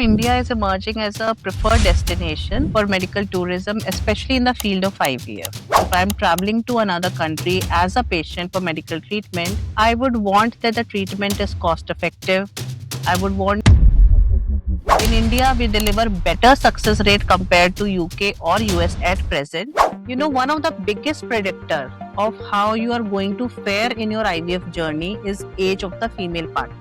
India is emerging as a preferred destination for medical tourism, especially in the field of IVF. If I'm traveling to another country as a patient for medical treatment, I would want that the treatment is cost effective. I would want in India we deliver better success rate compared to UK or US at present. One of the biggest predictor of how you are going to fare in your IVF journey is age of the female partner.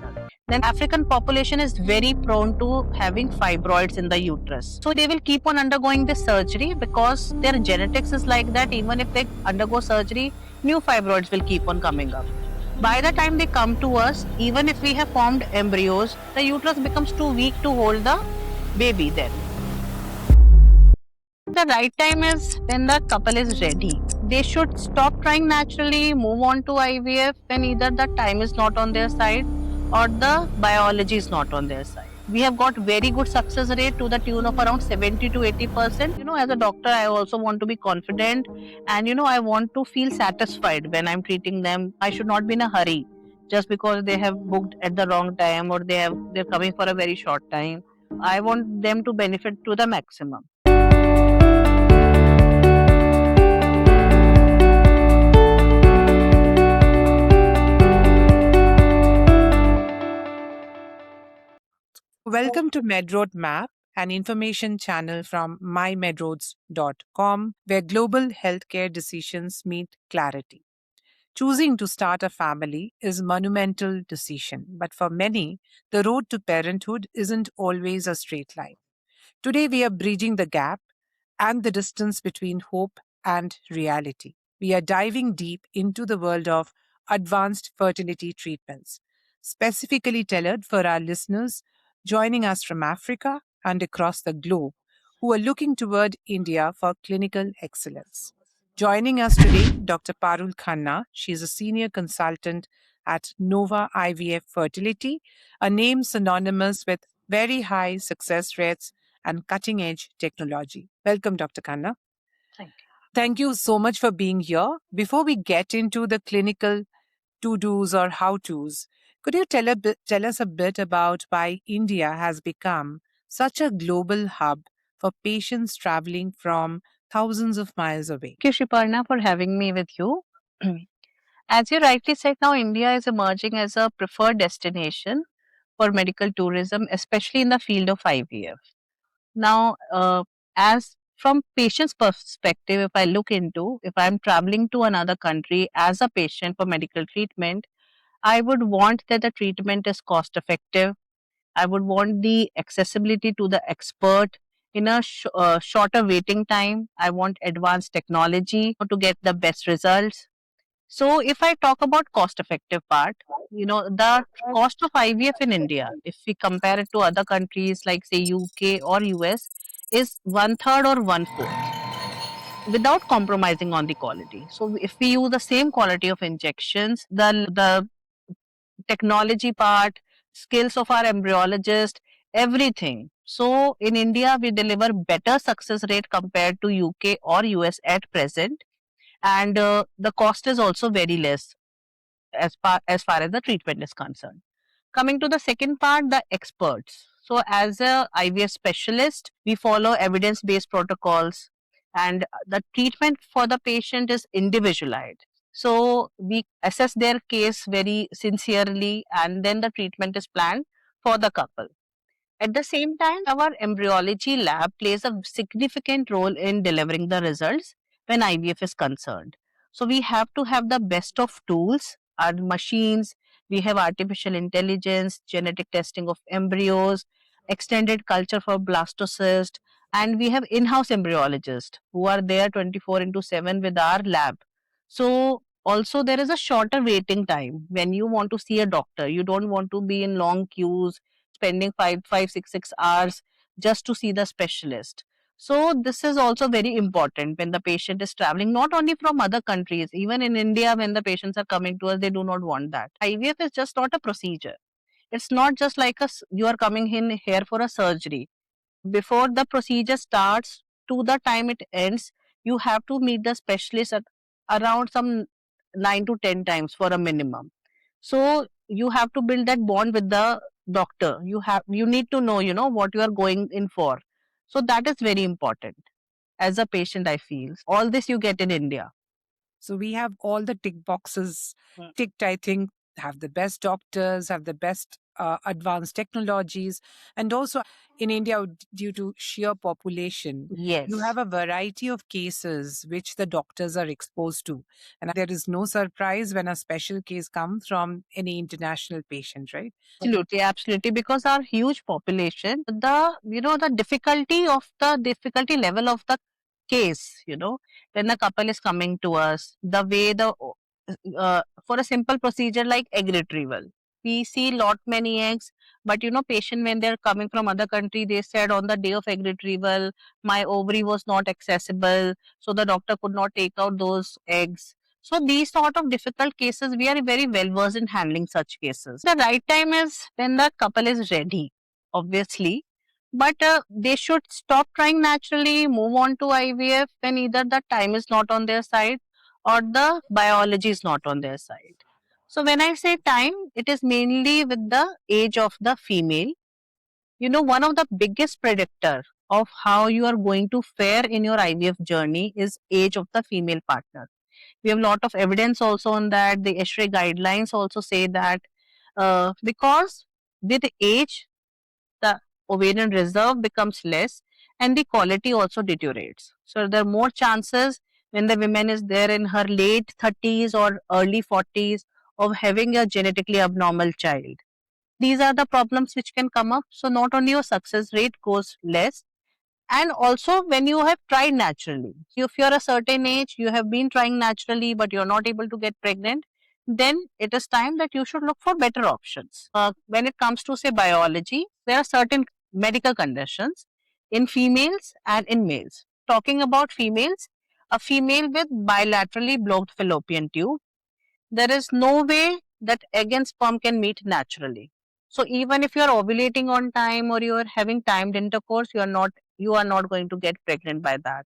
Then African population is very prone to having fibroids in the uterus. So they will keep on undergoing this surgery because their genetics is like that. Even if they undergo surgery, new fibroids will keep on coming up. By the time they come to us, even if we have formed embryos, the uterus becomes too weak to hold the baby then. The right time is when the couple is ready. They should stop trying naturally, move on to IVF when either the time is not on their side or the biology is not on their side. We have got very good success rate to the tune of around 70 to 80%. As a doctor, I also want to be confident and I want to feel satisfied when I'm treating them. I should not be in a hurry just because they have booked at the wrong time or they're coming for a very short time. I want them to benefit to the maximum. Welcome to MedRoad Map, an information channel from mymedroads.com, where global healthcare decisions meet clarity. Choosing to start a family is a monumental decision, but for many, the road to parenthood isn't always a straight line. Today, we are bridging the gap and the distance between hope and reality. We are diving deep into the world of advanced fertility treatments, specifically tailored for our listeners joining us from Africa and across the globe who are looking toward India for clinical excellence. Joining us today, Dr. Parul Khanna. She is a senior consultant at Nova IVF Fertility, a name synonymous with very high success rates and cutting edge technology. Welcome, Dr. Khanna. Thank Thank you so much for being here. Before we get into the clinical to do's or how to's, could you tell us a bit about why India has become such a global hub for patients traveling from thousands of miles away? you, Shiparna, for having me with you. As you rightly said, now India is emerging as a preferred destination for medical tourism, especially in the field of IVF. Now, as from patient's perspective, if I'm traveling to another country as a patient for medical treatment, I would want that the treatment is cost effective. I would want the accessibility to the expert in a shorter waiting time. I want advanced technology to get the best results. So if I talk about cost effective part, the cost of IVF in India, if we compare it to other countries like say UK or US, is one third or one fourth without compromising on the quality. So if we use the same quality of injections, the technology part, skills of our embryologist, everything. So in India, we deliver better success rate compared to UK or US at present, and the cost is also very less as far as the treatment is concerned. Coming to the second part, the experts. So as a IVF specialist, we follow evidence based protocols, and the treatment for the patient is individualized. So we assess their case very sincerely, and then the treatment is planned for the couple. At the same time, our embryology lab plays a significant role in delivering the results when IVF is concerned. So we have to have the best of tools, our machines, we have artificial intelligence, genetic testing of embryos, extended culture for blastocyst, and we have in-house embryologists who are there 24 into 7 with our lab. So also there is a shorter waiting time when you want to see a doctor. You don't want to be in long queues spending 5, 5, 6 hours just to see the specialist. So this is also very important when the patient is traveling, not only from other countries, even in India, when the patients are coming to us, they do not want that. IVF is just not a procedure. It's not just like you are coming in here for a surgery. Before the procedure starts to the time it ends, you have to meet the specialist at around some 9 to 10 times for a minimum. So you have to build that bond with the doctor. You need to know, what you are going in for. So that is very important. As a patient, I feel all this you get in India. So we have all the tick boxes ticked, I think, have the best doctors, have the best advanced technologies. And also in India, due to sheer population, you Yes. have a variety of cases which the doctors are exposed to. And there is no surprise when a special case comes from any international patient, right? Absolutely, absolutely. Because our huge population, the difficulty level of the case, when the couple is coming to us, the way for a simple procedure like egg retrieval, we see lot many eggs, but patient when they're coming from other country, they said on the day of egg retrieval, my ovary was not accessible, so the doctor could not take out those eggs. So these sort of difficult cases, we are very well versed in handling such cases. The right time is when the couple is ready, obviously, but they should stop trying naturally, move on to IVF when either the time is not on their side or the biology is not on their side. So when I say time, it is mainly with the age of the female. One of the biggest predictor of how you are going to fare in your IVF journey is age of the female partner. We have a lot of evidence also on that. The ASHRAE guidelines also say that because with age, the ovarian reserve becomes less and the quality also deteriorates. So there are more chances when the woman is there in her late 30s or early 40s of having a genetically abnormal child. These are the problems which can come up. So not only your success rate goes less, and also when you have tried naturally, if you're a certain age, you have been trying naturally but you're not able to get pregnant, then it is time that you should look for better options. When it comes to say biology, there are certain medical conditions in females and in males. Talking about females, a female with bilaterally blocked fallopian tube, there is no way that egg and sperm can meet naturally. So even if you are ovulating on time or you are having timed intercourse, you are not going to get pregnant by that.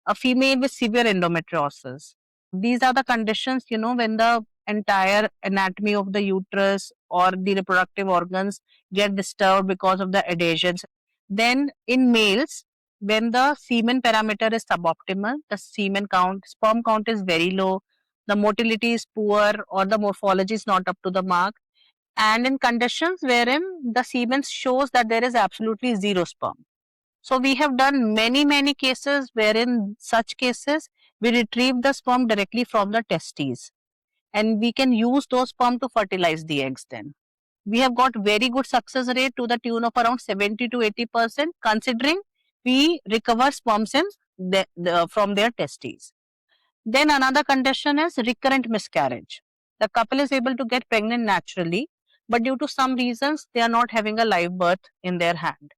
A female with severe endometriosis. These are the conditions, when the entire anatomy of the uterus or the reproductive organs get disturbed because of the adhesions. Then in males, when the semen parameter is suboptimal, the semen count, sperm count is very low, the motility is poor, or the morphology is not up to the mark, and in conditions wherein the semen shows that there is absolutely zero sperm. So we have done many, many cases wherein such cases we retrieve the sperm directly from the testes and we can use those sperm to fertilize the eggs then. We have got very good success rate to the tune of around 70 to 80% considering we recover sperms from their testes. Then another condition is recurrent miscarriage. The couple is able to get pregnant naturally, but due to some reasons, they are not having a live birth in their hand.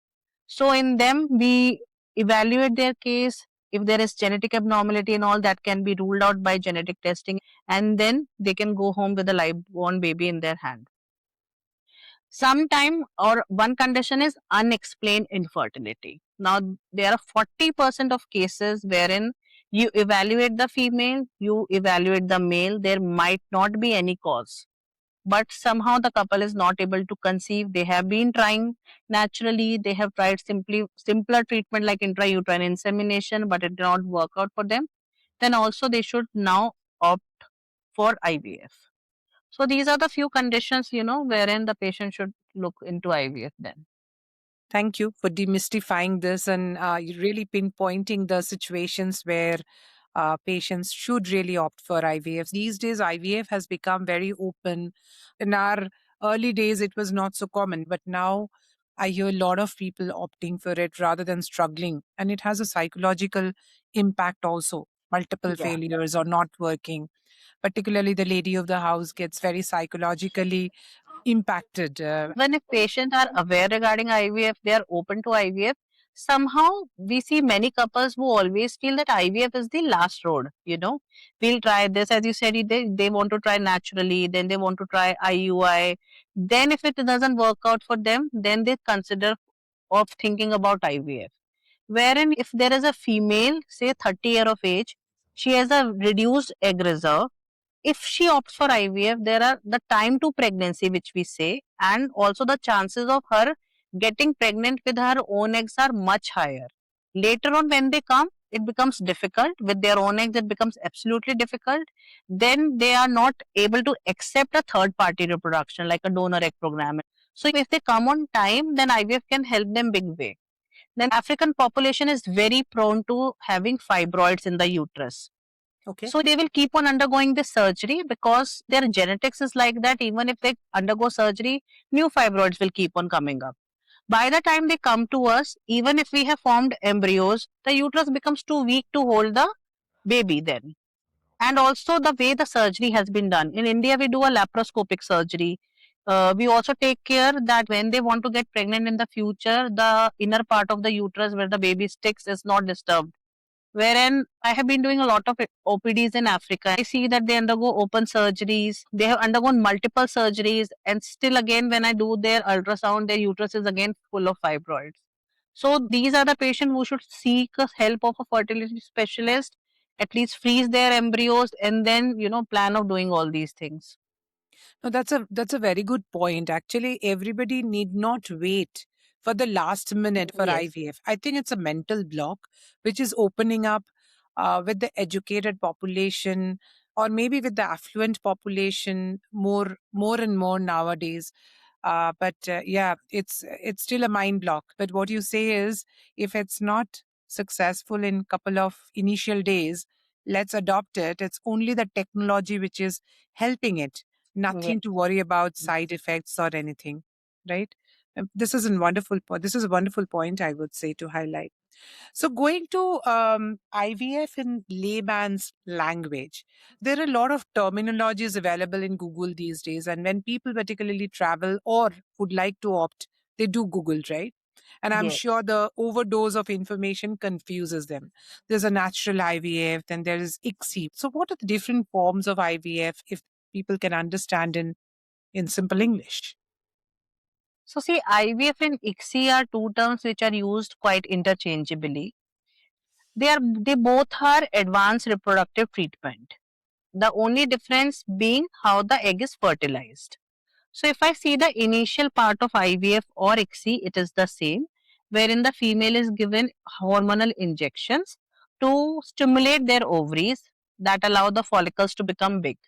So in them, we evaluate their case. If there is genetic abnormality and all, that can be ruled out by genetic testing, and then they can go home with a live born baby in their hand. Sometime or one condition is unexplained infertility. Now there are 40% of cases wherein you evaluate the female, you evaluate the male, there might not be any cause, but somehow the couple is not able to conceive. They have been trying naturally, they have tried simpler treatment like intrauterine insemination, but it did not work out for them. Then also they should now opt for IVF. So these are the few conditions, wherein the patient should look into IVF then. Thank you for demystifying this and you really pinpointing the situations where patients should really opt for IVF. These days, IVF has become very open. In our early days, it was not so common, but now I hear a lot of people opting for it rather than struggling. And it has a psychological impact also. Multiple Yeah. failures or not working. Particularly, the lady of the house gets very psychologically impacted. When if patients are aware regarding IVF, they are open to IVF. Somehow we see many couples who always feel that IVF is the last road. We'll try this, as you said, they want to try naturally, then they want to try IUI. Then if it doesn't work out for them, then they consider of thinking about IVF. Wherein if there is a female, say 30 year of age, she has a reduced egg reserve, if she opts for IVF, there are the time to pregnancy, which we say, and also the chances of her getting pregnant with her own eggs are much higher. Later on, when they come, it becomes difficult. With their own eggs, it becomes absolutely difficult. Then they are not able to accept a third party reproduction like a donor egg program. So, if they come on time, then IVF can help them big way. Then, African population is very prone to having fibroids in the uterus. Okay. So they will keep on undergoing this surgery because their genetics is like that. Even if they undergo surgery, new fibroids will keep on coming up. By the time they come to us, even if we have formed embryos, the uterus becomes too weak to hold the baby then. And also the way the surgery has been done. In India, we do a laparoscopic surgery. We also take care that when they want to get pregnant in the future, the inner part of the uterus where the baby sticks is not disturbed. Wherein I have been doing a lot of OPDs in Africa. I see that they undergo open surgeries. They have undergone multiple surgeries, and still again, when I do their ultrasound, their uterus is again full of fibroids. So these are the patients who should seek help of a fertility specialist, at least freeze their embryos, and then plan of doing all these things. No, that's a very good point. Actually, everybody need not wait for the last minute for Yes, IVF. I think it's a mental block which is opening up with the educated population, or maybe with the affluent population more and more nowadays. But yeah, it's still a mind block. But what you say is, if it's not successful in couple of initial days, let's adopt it. It's only the technology which is helping it, yes. nothing to worry about side effects or anything, right? This is a wonderful point, I would say, to highlight. So, going to IVF in layman's language, there are a lot of terminologies available in Google these days. And when people particularly travel or would like to opt, they do Google, right? And I'm Yes. sure the overdose of information confuses them. There's a natural IVF, then there is ICSI. So, what are the different forms of IVF if people can understand in simple English? So see, IVF and ICSI are two terms which are used quite interchangeably. They both are advanced reproductive treatment. The only difference being how the egg is fertilized. So if I see the initial part of IVF or ICSI, it is the same, wherein the female is given hormonal injections to stimulate their ovaries that allow the follicles to become big.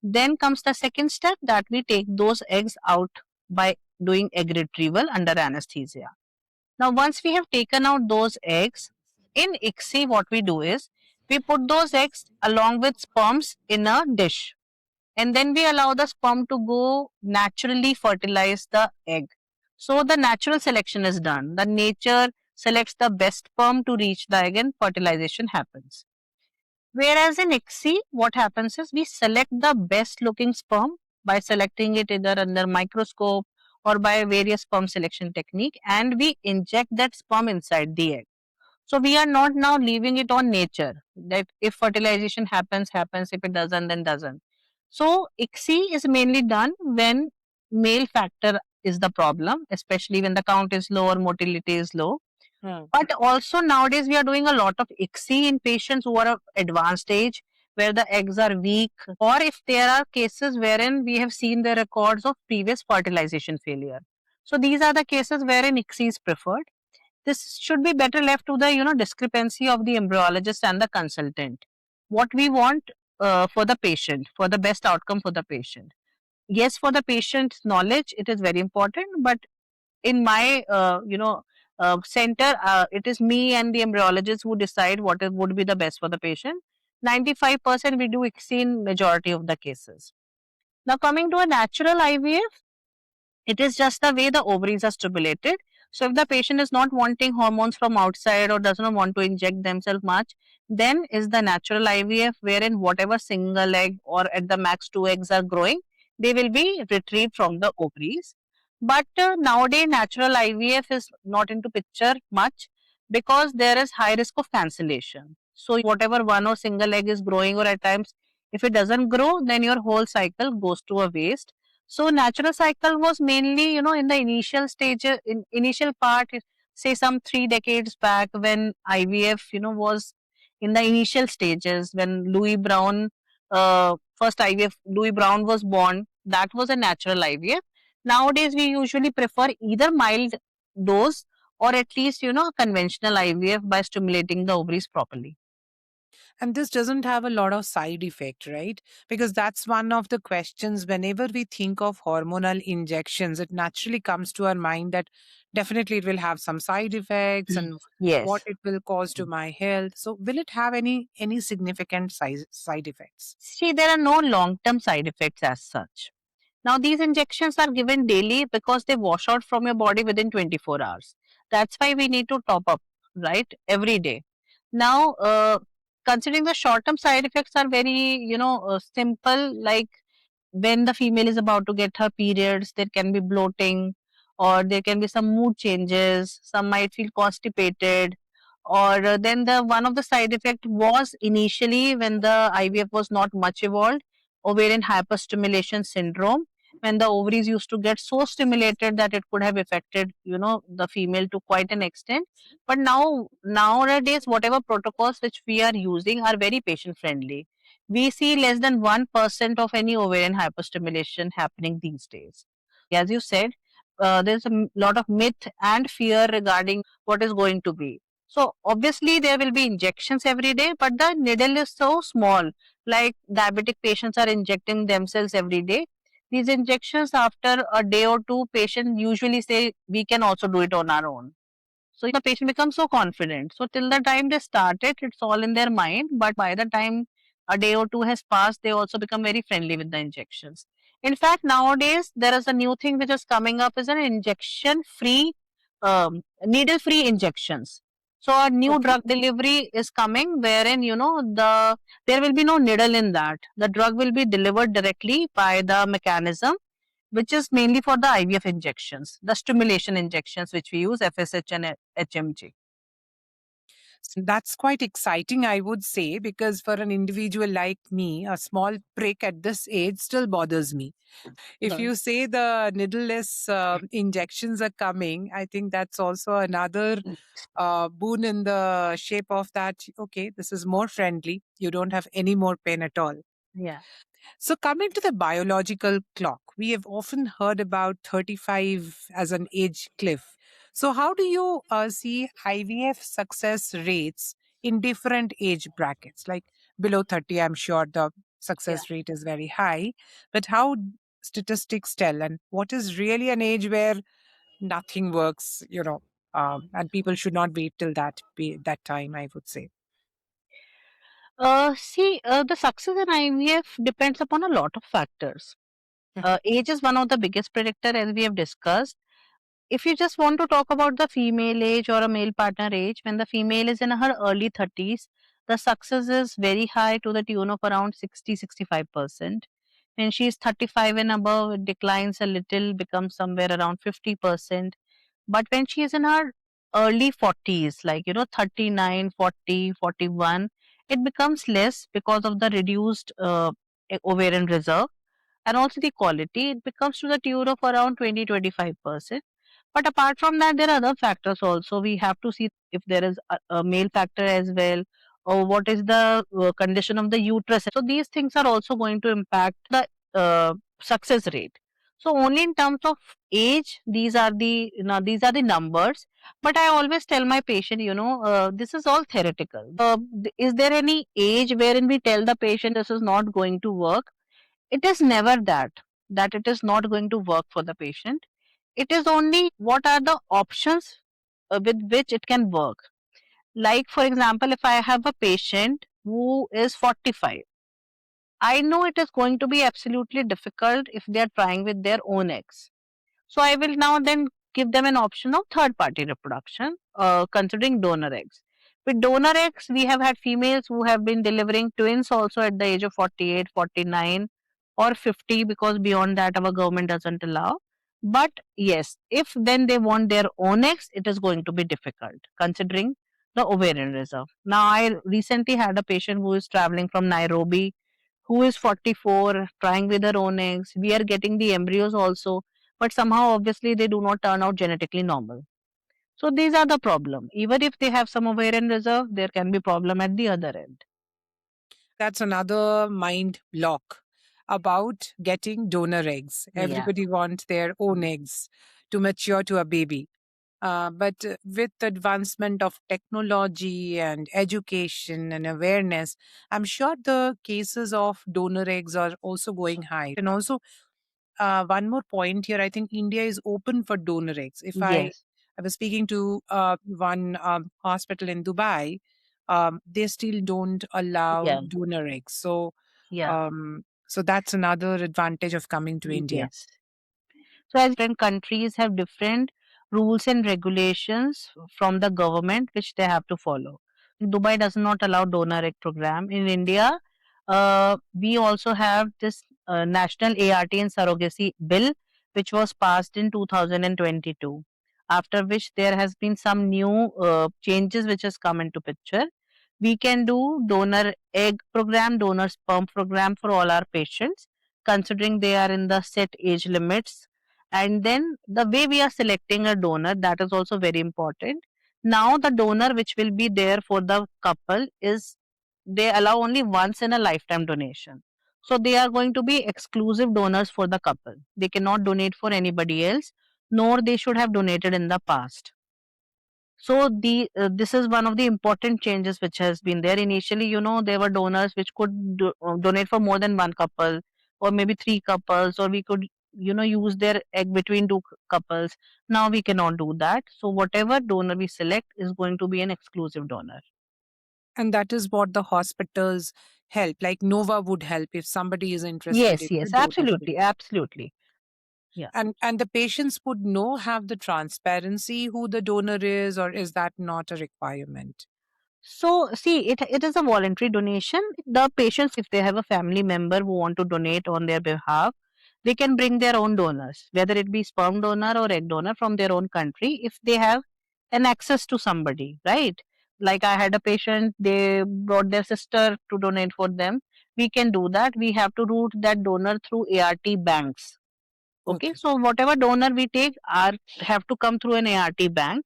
Then comes the second step that we take those eggs out by doing egg retrieval under anesthesia. Now, once we have taken out those eggs, in ICSI, what we do is we put those eggs along with sperms in a dish, and then we allow the sperm to go naturally fertilize the egg. So, the natural selection is done. The nature selects the best sperm to reach the egg, and fertilization happens. Whereas in ICSI, what happens is we select the best looking sperm by selecting it either under microscope or by various sperm selection technique, and we inject that sperm inside the egg. So we are not now leaving it on nature that if fertilization happens, happens, if it doesn't, then doesn't. So ICSI is mainly done when male factor is the problem, especially when the count is low or motility is low. Hmm. But also nowadays we are doing a lot of ICSI in patients who are of advanced age where the eggs are weak, or if there are cases wherein we have seen the records of previous fertilization failure. So these are the cases wherein ICSI is preferred. This should be better left to the discrepancy of the embryologist and the consultant. What we want for the patient, for the best outcome for the patient. Yes, for the patient's knowledge, it is very important, but in my center, it is me and the embryologist who decide would be the best for the patient. 95% we do ICSI in majority of the cases. Now coming to a natural IVF, it is just the way the ovaries are stimulated. So if the patient is not wanting hormones from outside or does not want to inject themselves much, then is the natural IVF wherein whatever single egg or at the max two eggs are growing, they will be retrieved from the ovaries. But nowadays natural IVF is not into picture much because there is high risk of cancellation. So whatever one or single egg is growing, or at times if it doesn't grow, then your whole cycle goes to a waste. So natural cycle was mainly, in the initial stage, in initial part, say some 3 decades back when IVF, was in the initial stages when Louis Brown first IVF, Louis Brown was born. That was a natural IVF. Nowadays, we usually prefer either mild dose or at least, a conventional IVF by stimulating the ovaries properly. And this doesn't have a lot of side effect, right? Because that's one of the questions whenever we think of hormonal injections, it naturally comes to our mind that definitely it will have some side effects and what Yes. it will cause to my health. So will it have any significant side effects? See, there are no long term side effects as such. Now, these injections are given daily because they wash out from your body within 24 hours. That's why we need to top up, right? Every day. Now, considering the short term side effects are very, simple, like when the female is about to get her periods, there can be bloating or there can be some mood changes. Some might feel constipated. Or then the one of the side effect was initially when the IVF was not much evolved, ovarian hyperstimulation syndrome, when the ovaries used to get so stimulated that it could have affected, the female to quite an extent. But now nowadays, whatever protocols which we are using are very patient friendly. We see less than 1% of any ovarian hyperstimulation happening these days. As you said, there's a lot of myth and fear regarding what is going to be. So, obviously, there will be injections every day, but the needle is so small. Like diabetic patients are injecting themselves every day. These injections, after a day or two, patient usually say, we can also do it on our own. So the patient becomes so confident. So till the time they started, it's all in their mind. But by the time a day or two has passed, they also become very friendly with the injections. In fact, nowadays there is a new thing which is coming up is an injection-free, needle-free injections. So a new Okay. drug delivery is coming, wherein there will be no needle in that. The drug will be delivered directly by the mechanism, which is mainly for the IVF injections, the stimulation injections, which we use FSH and HMG. That's quite exciting, I would say, because for an individual like me, a small prick at this age still bothers me. If Right. you say the needleless injections are coming, I think that's also another boon in the shape of that. Okay, this is more friendly. You don't have any more pain at all. Yeah. So, coming to the biological clock, we have often heard about 35 as an age cliff. So, how do you see IVF success rates in different age brackets? Like below 30, I'm sure the Yeah. success rate is very high, but how statistics tell, and what is really an age where nothing works, and people should not wait till that time, I would say. See, the success in IVF depends upon a lot of factors. Age is one of the biggest predictor, as we have discussed. If you just want to talk about the female age or a male partner age, when the female is in her early 30s, the success is very high to the tune of around 60-65%. When she is 35 and above, it declines a little, becomes somewhere around 50%. But when she is in her early 40s, like, 39, 40, 41, it becomes less because of the reduced ovarian reserve and also the quality. It becomes to the tune of around 20-25%. But apart from that, there are other factors also. We have to see if there is a male factor as well, or what is the condition of the uterus. So these things are also going to impact the success rate. So only in terms of age, these are the numbers. But I always tell my patient, this is all theoretical. Is there any age wherein we tell the patient this is not going to work? It is never that it is not going to work for the patient. It is only what are the options with which it can work. Like, for example, if I have a patient who is 45, I know it is going to be absolutely difficult if they are trying with their own eggs. So I will now then give them an option of third party reproduction, considering donor eggs. With donor eggs, we have had females who have been delivering twins also at the age of 48, 49, or 50, because beyond that our government doesn't allow. But yes, if then they want their own eggs, it is going to be difficult considering the ovarian reserve. Now, I recently had a patient who is traveling from Nairobi, who is 44, trying with her own eggs. We are getting the embryos also, but somehow obviously they do not turn out genetically normal. So these are the problem. Even if they have some ovarian reserve, there can be problem at the other end. That's another mind block. about getting donor eggs. Yeah. Everybody wants their own eggs to mature to a baby. But with the advancement of technology and education and awareness, I'm sure the cases of donor eggs are also going high. And also, one more point here, I think India is open for donor eggs. If Yes. I was speaking to one hospital in Dubai, they still don't allow Yeah. donor eggs. So, Yeah. so that's another advantage of coming to India. Yes. So, as different countries have different rules and regulations from the government which they have to follow. Dubai does not allow donor egg program. In India, we also have this National ART and Surrogacy Bill, which was passed in 2022. After which there has been some new changes which has come into picture. We can do donor egg program, donor sperm program for all our patients, considering they are in the set age limits. And then the way we are selecting a donor, that is also very important. Now the donor which will be there for the couple is, they allow only once in a lifetime donation. So they are going to be exclusive donors for the couple. They cannot donate for anybody else, nor they should have donated in the past. So the this is one of the important changes which has been there. Initially, there were donors which could donate for more than one couple, or maybe three couples, or we could use their egg between two couples. Now we cannot do that. So whatever donor we select is going to be an exclusive donor. And that is what the hospitals help. Like Nova would help if somebody is interested in Yes, the yes, donor. absolutely, absolutely. Yeah. And the patients would know, have the transparency who the donor is, or is that not a requirement? So, see, it is a voluntary donation. The patients, if they have a family member who want to donate on their behalf, they can bring their own donors, whether it be sperm donor or egg donor from their own country, if they have an access to somebody, right? Like I had a patient, they brought their sister to donate for them. We can do that. We have to route that donor through ART banks. Okay, Okay. so whatever donor we take are have to come through an ART bank,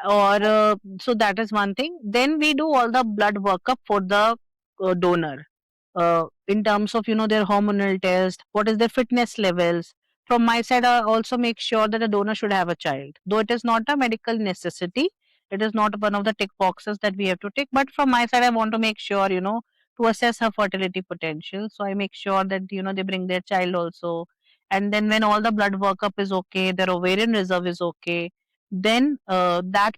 or so that is one thing. Then we do all the blood workup for the donor, in terms of their hormonal test, what is their fitness levels. From my side, I also make sure that the donor should have a child, though it is not a medical necessity. It is not one of the tick boxes that we have to tick, but from my side I want to make sure, to assess her fertility potential, so I make sure that they bring their child also. And then when all the blood workup is okay, their ovarian reserve is okay, then that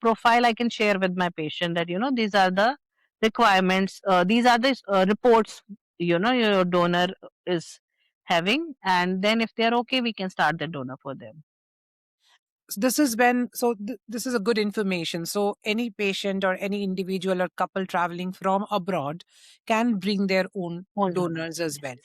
profile I can share with my patient, that these are the requirements, these are the reports your donor is having, and then if they are okay, we can start the donor for them. So this is when, this is a good information. So any patient or any individual or couple traveling from abroad can bring their own Own donor. donors as well.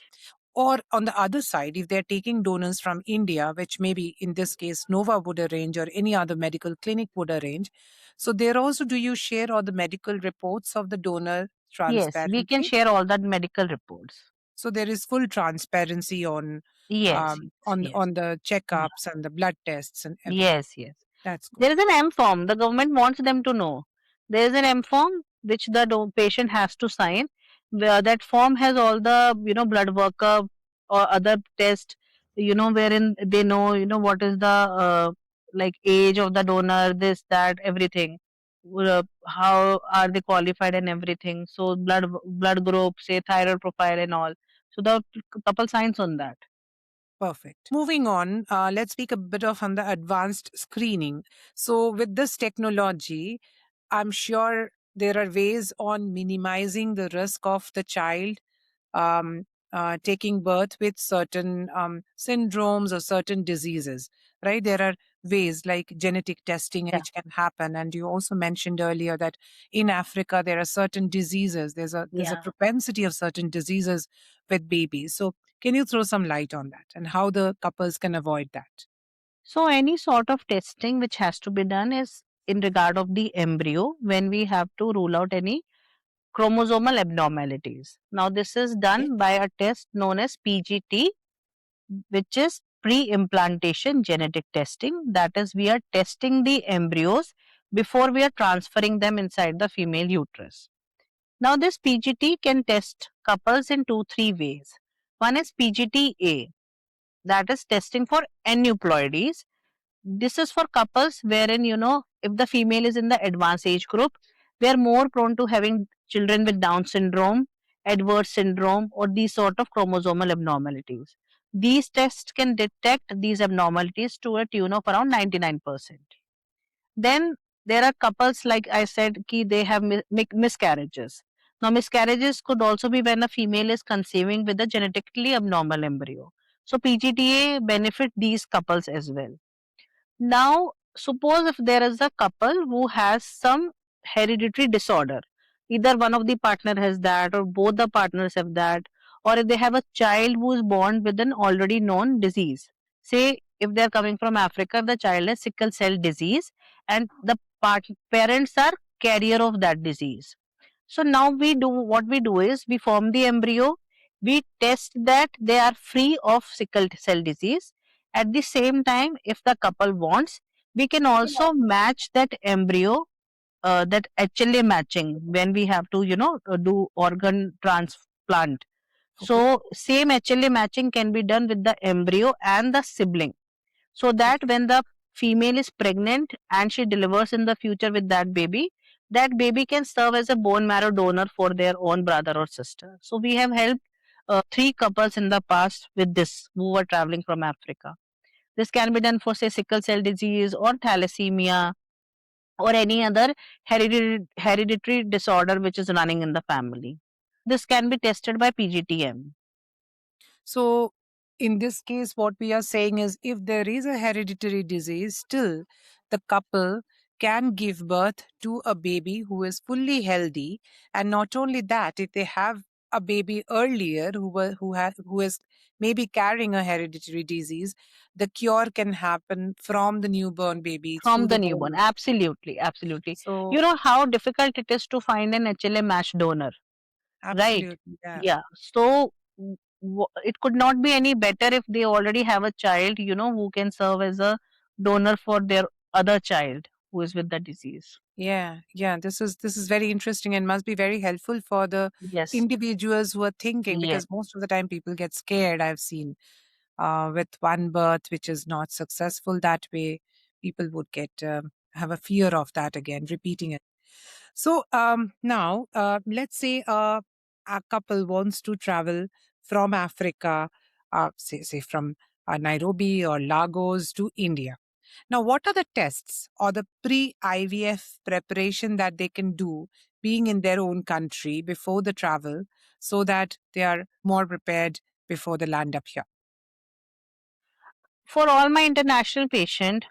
Or on the other side, if they're taking donors from India, which maybe in this case Nova would arrange or any other medical clinic would arrange. So there also, do you share all the medical reports of the donor Yes, we can transparently? share all that medical reports. So there is full transparency Yes, yes, yes. on the Yeah. checkups and the blood tests and everything. Yes, yes. That's good. There is an M form. The government wants them to know. There is an M form which the patient has to sign. Where that form has all the blood workup or other test. Wherein they know what is the like age of the donor, this that everything. How are they qualified and everything. So blood group, say thyroid profile and all. So the couple signs on that. Perfect. Moving on, let's speak a bit of on the advanced screening. So with this technology, I'm sure there are ways on minimizing the risk of the child um, taking birth with certain syndromes or certain diseases, right? There are ways like genetic testing Yeah. which can happen, and you also mentioned earlier that in Africa there are certain diseases. There's a Yeah. propensity of certain diseases with babies. So can you throw some light on that and how the couples can avoid that? So any sort of testing which has to be done is in regard of the embryo, when we have to rule out any chromosomal abnormalities. Now this is Okay. done by a test known as PGT, which is pre-implantation genetic testing. That is, we are testing the embryos before we are transferring them inside the female uterus. Now, this PGT can test couples in two, three ways. One is PGT-A, that is testing for aneuploidies. This is for couples wherein, if the female is in the advanced age group, they are more prone to having children with Down syndrome, Edwards syndrome, or these sort of chromosomal abnormalities. These tests can detect these abnormalities to a tune of around 99%. Then there are couples, like I said, ki they have miscarriages. Now, miscarriages could also be when a female is conceiving with a genetically abnormal embryo. So, PGTA benefit these couples as well. Now, suppose if there is a couple who has some hereditary disorder, either one of the partner has that, or both the partners have that, or if they have a child who is born with an already known disease. Say, if they are coming from Africa, the child has sickle cell disease, and the parents are carrier of that disease. So now what we do is we form the embryo, we test that they are free of sickle cell disease. At the same time, if the couple wants, we can also match that embryo, that HLA matching, when we have to, do organ transplant. Okay. So same HLA matching can be done with the embryo and the sibling, so that Okay. when the female is pregnant and she delivers in the future with that baby can serve as a bone marrow donor for their own brother or sister. So we have helped three couples in the past with this who were traveling from Africa. This can be done for, say, sickle cell disease or thalassemia or any other hereditary disorder which is running in the family. This can be tested by PGTM. So, in this case, what we are saying is if there is a hereditary disease, still the couple can give birth to a baby who is fully healthy. And not only that, if they have a baby earlier who is maybe carrying a hereditary disease, the cure can happen from the newborn baby through From the the newborn, whole. absolutely, absolutely. You So, know how difficult it is to find an HLA match donor, right? absolutely, yeah. Yeah. So it could not be any better if they already have a child, who can serve as a donor for their other child who is with the disease. Yeah, yeah. This is very interesting and must be very helpful for the Yes. individuals who are thinking, Yes. because most of the time people get scared. I've seen with one birth which is not successful that way, people would get have a fear of that again, repeating it. So now let's say a couple wants to travel from Africa, say from Nairobi or Lagos to India. Now, what are the tests or the pre IVF preparation that they can do being in their own country before the travel so that they are more prepared before they land up here? For all my international patient,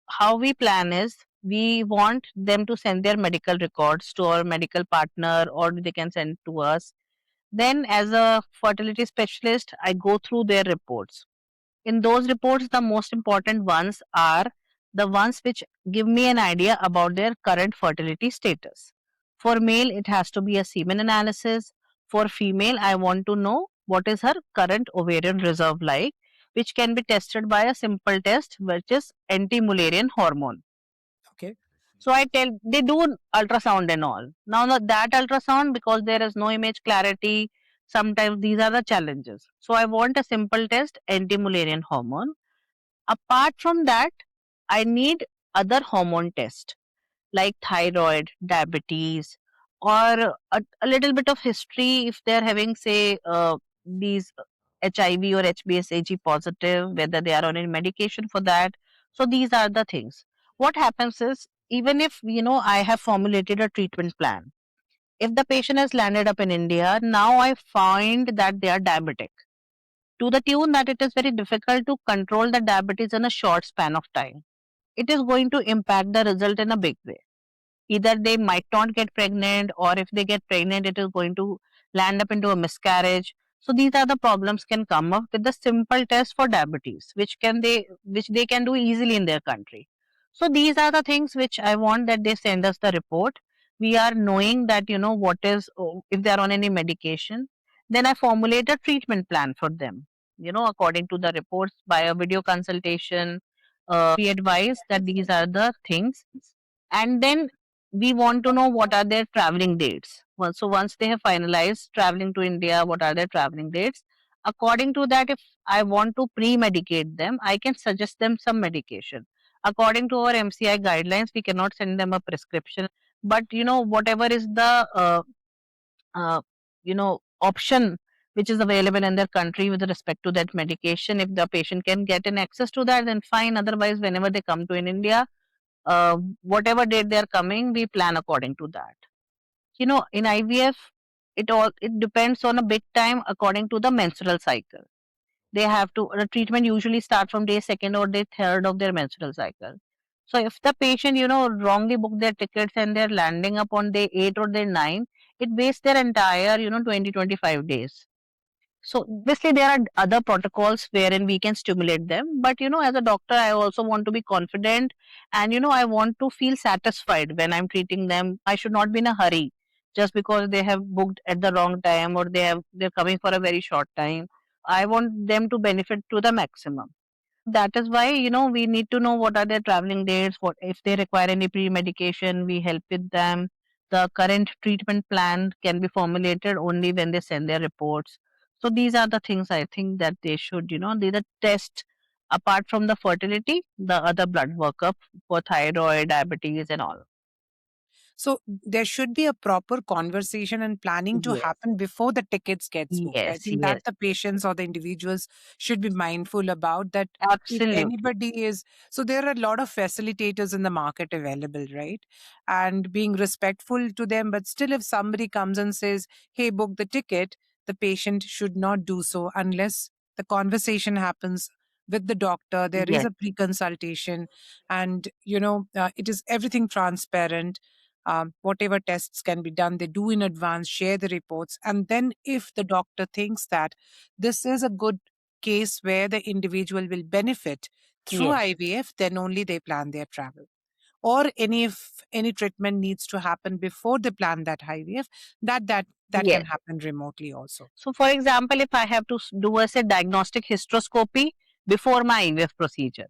how we plan is we want them to send their medical records to our medical partner, or they can send to us. Then, as a fertility specialist, I go through their reports. In those reports, the most important ones are the ones which give me an idea about their current fertility status. For male, it has to be a semen analysis. For female, I want to know what is her current ovarian reserve like, which can be tested by a simple test, which is anti-Mullerian hormone. Okay. So I tell they do ultrasound and all. Now that ultrasound, because there is no image clarity, sometimes these are the challenges. So I want a simple test, anti-Mullerian hormone. Apart from that, I need other hormone tests like thyroid, diabetes, or a little bit of history if they're having, say, these HIV or HbsAg positive, whether they are on any medication for that. So these are the things. What happens is, even if I have formulated a treatment plan, if the patient has landed up in India, now I find that they are diabetic to the tune that it is very difficult to control the diabetes in a short span of time. It is going to impact the result in a big way. Either they might not get pregnant, or if they get pregnant, it is going to land up into a miscarriage. So these are the problems can come up with the simple test for diabetes, which they can do easily in their country. So these are the things which I want that they send us the report. We are knowing that what is, if they are on any medication, then I formulate a treatment plan for them, according to the reports by a video consultation. We advise that these are the things, and then we want to know what are their traveling dates. Well, so once they have finalized traveling to India, what are their traveling dates? According to that, if I want to pre-medicate them, I can suggest them some medication. According to our MCI guidelines, we cannot send them a prescription, but whatever is the option which is available in their country with respect to that medication, if the patient can get an access to that, then fine. Otherwise, whenever they come to in India, whatever date they are coming, we plan according to that. In IVF, it depends on a big time according to the menstrual cycle. They have to the treatment usually start from day second or day third of their menstrual cycle. So if the patient wrongly book their tickets and they're landing up on day 8 or day 9, it wastes their entire 20-25 days. So obviously there are other protocols wherein we can stimulate them, but as a doctor, I also want to be confident, and I want to feel satisfied when I'm treating them. I should not be in a hurry just because they have booked at the wrong time or they're coming for a very short time. I want them to benefit to the maximum. That is why we need to know what are their traveling dates, what if they require any pre-medication, we help with them. The current treatment plan can be formulated only when they send their reports. So these are the things I think that they should they the test, apart from the fertility, the other blood workup for thyroid, diabetes and all. So there should be a proper conversation and planning to Yes, happen before the tickets gets booked. I yes, think that yes, the patients or the individuals should be mindful about that. If absolutely. anybody is, so there are a lot of facilitators in the market available, right? And being respectful to them, but still, if somebody comes and says, "Hey, book the ticket," the patient should not do so unless the conversation happens with the doctor. There is Yes, a pre-consultation, and it is everything transparent. Whatever tests can be done, they do in advance, share the reports. And then, if the doctor thinks that this is a good case where the individual will benefit through yes, IVF, then only they plan their travel. Or if any treatment needs to happen before they plan that IVF, that can yes. happen remotely also. So, for example, if I have to do as a diagnostic hysteroscopy before my IVF procedure,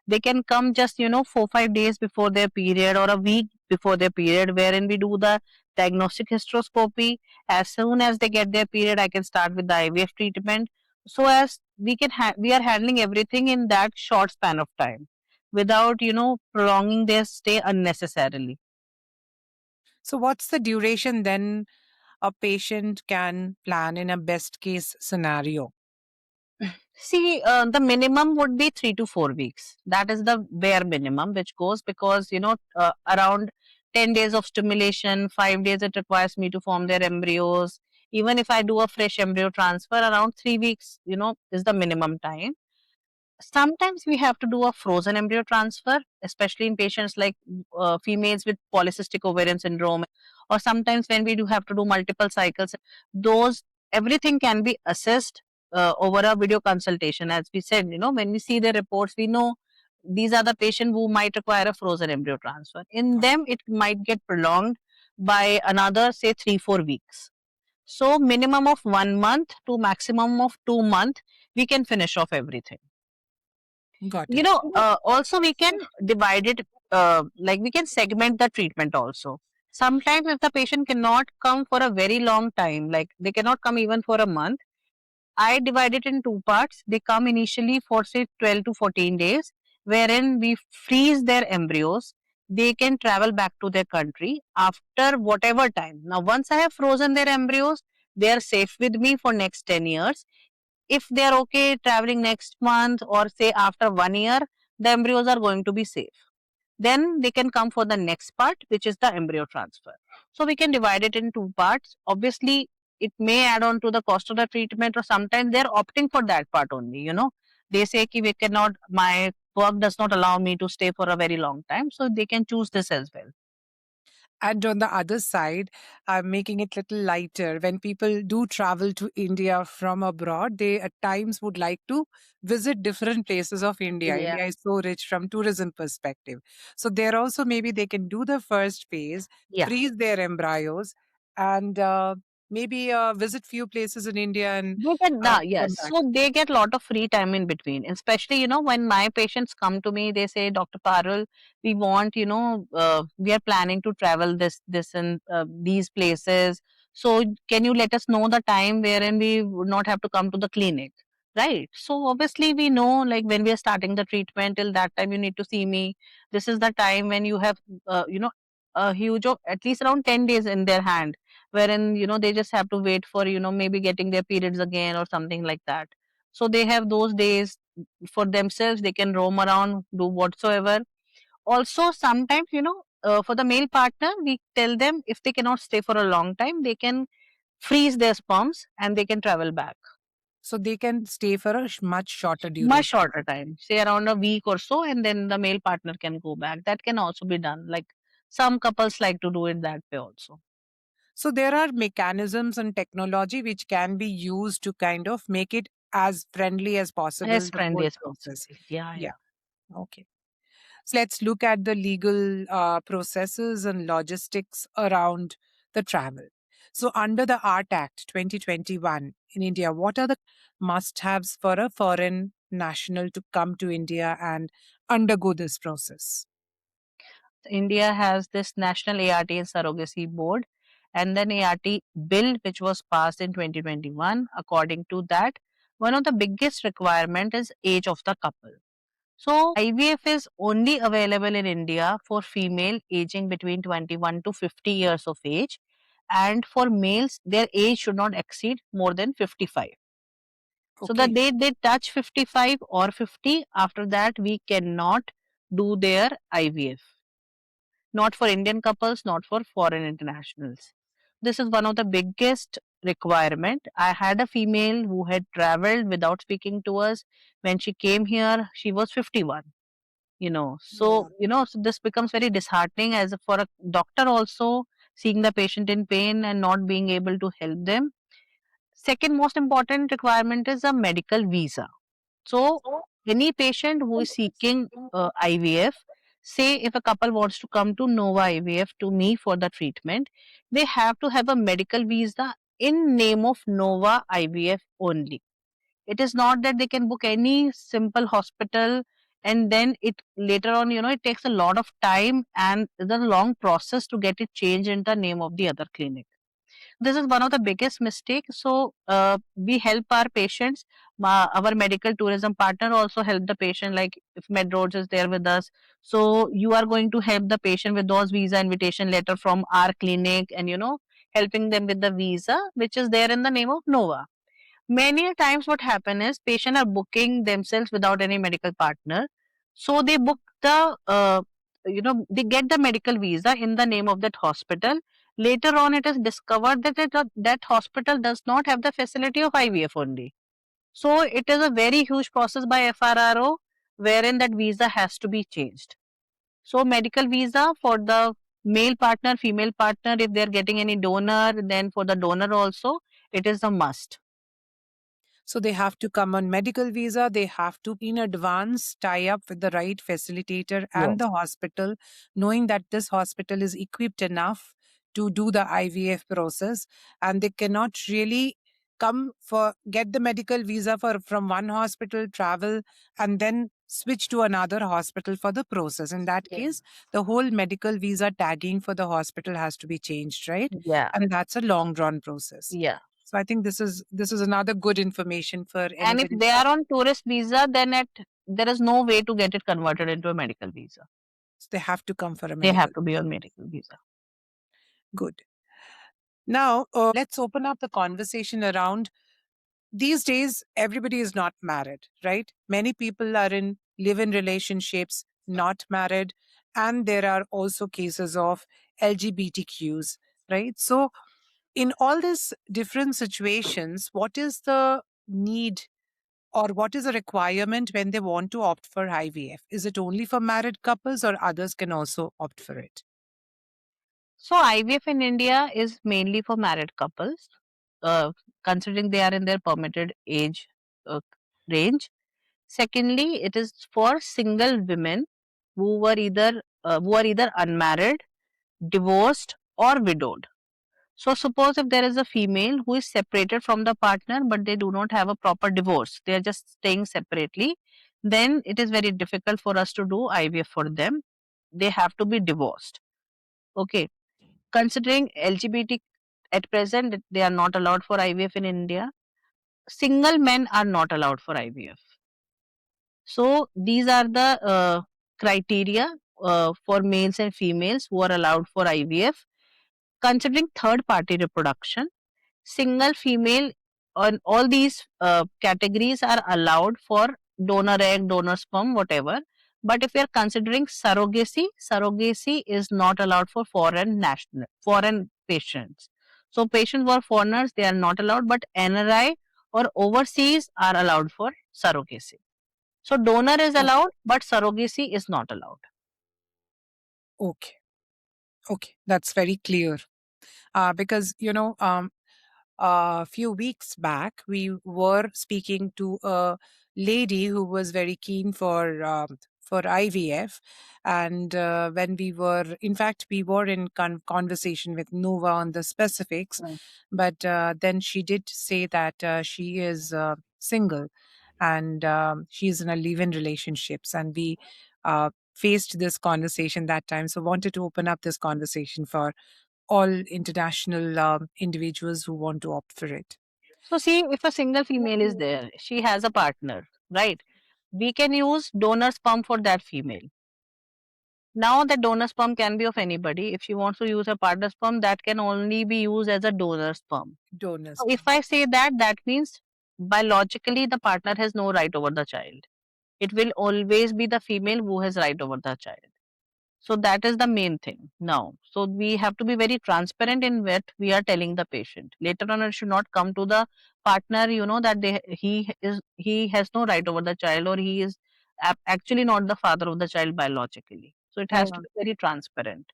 they can come just 4-5 days before their period or a week before their period, wherein we do the diagnostic hysteroscopy. As soon as they get their period, I can start with the IVF treatment. So as we are handling everything in that short span of time without prolonging their stay unnecessarily. So, what's the duration then a patient can plan in a best case scenario? See, the minimum would be 3 to 4 weeks. That is the bare minimum which goes, because around 10 days of stimulation, 5 days it requires me to form their embryos. Even if I do a fresh embryo transfer, around 3 weeks, is the minimum time. Sometimes we have to do a frozen embryo transfer, especially in patients like females with polycystic ovarian syndrome, or sometimes when we do have to do multiple cycles. Those Everything can be assessed over a video consultation. As we said, when we see the reports, we know these are the patients who might require a frozen embryo transfer. In them, it might get prolonged by another, say, 3-4 weeks. So, minimum of 1 month to maximum of 2 months, we can finish off everything. Got it. Also we can divide it, like we can segment the treatment also. Sometimes if the patient cannot come for a very long time, like they cannot come even for a month, I divide it in two parts. They come initially for say 12 to 14 days, wherein we freeze their embryos. They can travel back to their country after whatever time. Now once I have frozen their embryos, they are safe with me for next 10 years. If they are okay traveling next month or say after 1 year, the embryos are going to be safe. Then they can come for the next part, which is the embryo transfer. So we can divide it in two parts. Obviously, it may add on to the cost of the treatment, or sometimes they're opting for that part only. They say ki we cannot, my work does not allow me to stay for a very long time. So they can choose this as well. And on the other side, I'm making it little lighter. When people do travel to India from abroad, they at times would like to visit different places of India. Yeah. India is so rich from tourism perspective. So there also maybe they can do the first phase, Yeah. freeze their embryos, and maybe visit few places in India and They get come yes. back. So they get lot of free time in between. Especially, when my patients come to me, they say, Dr. Parul, we want, we are planning to travel this and these places. So can you let us know the time wherein we would not have to come to the clinic? Right. So obviously we know, like, when we are starting the treatment, till that time you need to see me. This is the time when you have, a huge of at least around 10 days in their hand, wherein they just have to wait for maybe getting their periods again or something like that. So they have those days for themselves. They can roam around, do whatsoever. Also sometimes, for the male partner, we tell them if they cannot stay for a long time, they can freeze their sperms and they can travel back. So they can stay for a much shorter Much duration. shorter time, say around a week or so, and then the male partner can go back. That can also be done. Like, some couples like to do it that way also. So there are mechanisms and technology which can be used to kind of make it as friendly as possible, As the friendly whole as process. possible. Yeah, Yeah. yeah. Okay. So let's look at the legal processes and logistics around the travel. So, under the Art Act 2021 in India, what are the must haves for a foreign national to come to India and undergo this process? India has this National ART and Surrogacy Board, and then ART bill which was passed in 2021. According to that, one of the biggest requirement is age of the couple. So IVF is only available in India for female aging between 21 to 50 years of age, and for males their age should not exceed more than 55. So the Okay. day they touch 55 or 50, after that we cannot do their IVF. Not for Indian couples, not for foreign internationals. This is one of the biggest requirement. I had a female who had traveled without speaking to us. When she came here, she was 51. Yeah. So this becomes very disheartening as for a doctor also, seeing the patient in pain and not being able to help them. Second most important requirement is a medical visa. So, any patient who is seeking IVF, say if a couple wants to come to Nova IVF to me for the treatment, they have to have a medical visa in name of Nova IVF only. It is not that they can book any simple hospital, and then it later on, it takes a lot of time and it's a long process to get it changed in the name of the other clinic. This is one of the biggest mistakes. So we help our patients. Our medical tourism partner also help the patient. Like, if MedRoads is there with us, so you are going to help the patient with those visa invitation letter from our clinic, and helping them with the visa which is there in the name of Nova. Many a times what happen is patient are booking themselves without any medical partner. So they book they get the medical visa in the name of that hospital. Later on, it is discovered that that hospital does not have the facility of IVF only. So it is a very huge process by FRRO, wherein that visa has to be changed. So medical visa for the male partner, female partner, if they are getting any donor, then for the donor also, it is a must. So they have to come on medical visa. They have to, in advance, tie up with the right facilitator and Yes. the hospital, knowing that this hospital is equipped enough to do the IVF process, and they cannot really come for get the medical visa for from one hospital, travel, and then switch to another hospital for the process. In that Yeah. case, the whole medical visa tagging for the hospital has to be changed, right? Yeah. And that's a long drawn process. Yeah. So I think this is another good information for And if anybody. they are on tourist visa, then there is no way to get it converted into a medical visa. They have to come for a They medical. have to be on medical visa. Good. Now, let's open up the conversation around these days, everybody is not married, right? Many people are in live in relationships, not married. And there are also cases of LGBTQs, right? So, in all these different situations, what is the need or what is the requirement when they want to opt for IVF? Is it only for married couples or others can also opt for it? So IVF in India is mainly for married couples, uh, considering they are in their permitted age uh, range. Secondly, it is for single women who are either unmarried, divorced, or widowed. So suppose if there is a female who is separated from the partner but they do not have a proper divorce, they are just staying separately, then it is very difficult for us to do IVF for them. They have to be divorced. Okay. Considering LGBT at present, they are not allowed for IVF in India. Single men are not allowed for IVF. So these are the criteria for males and females who are allowed for IVF. Considering third party reproduction, single female on all these categories are allowed for donor egg, donor sperm, whatever. But if we are considering surrogacy, surrogacy is not allowed for foreign patients. So patients who are foreigners, they are not allowed, but NRI or overseas are allowed for surrogacy. So donor is Oh, allowed, but surrogacy is not allowed. okay. Okay. That's very clear. Because, a few weeks back, we were speaking to a lady who was very keen for IVF, and when in fact, we were in conversation with Nova on the specifics, Right. but then she did say that she is single and she's in a live-in relationships, and we faced this conversation that time. So wanted to open up this conversation for all international individuals who want to opt for it. So see, if a single female is there, she has a partner, right? We can use donor sperm for that female. Now the donor sperm can be of anybody. If she wants to use a partner sperm, that can only be used as a donor sperm. Donors. So if I say that, that means biologically the partner has no right over the child. It will always be the female who has right over the child. So that is the main thing now. So we have to be very transparent in what we are telling the patient. Later on, it should not come to the partner, that he has no right over the child, or he is actually not the father of the child biologically. So it has to be very transparent.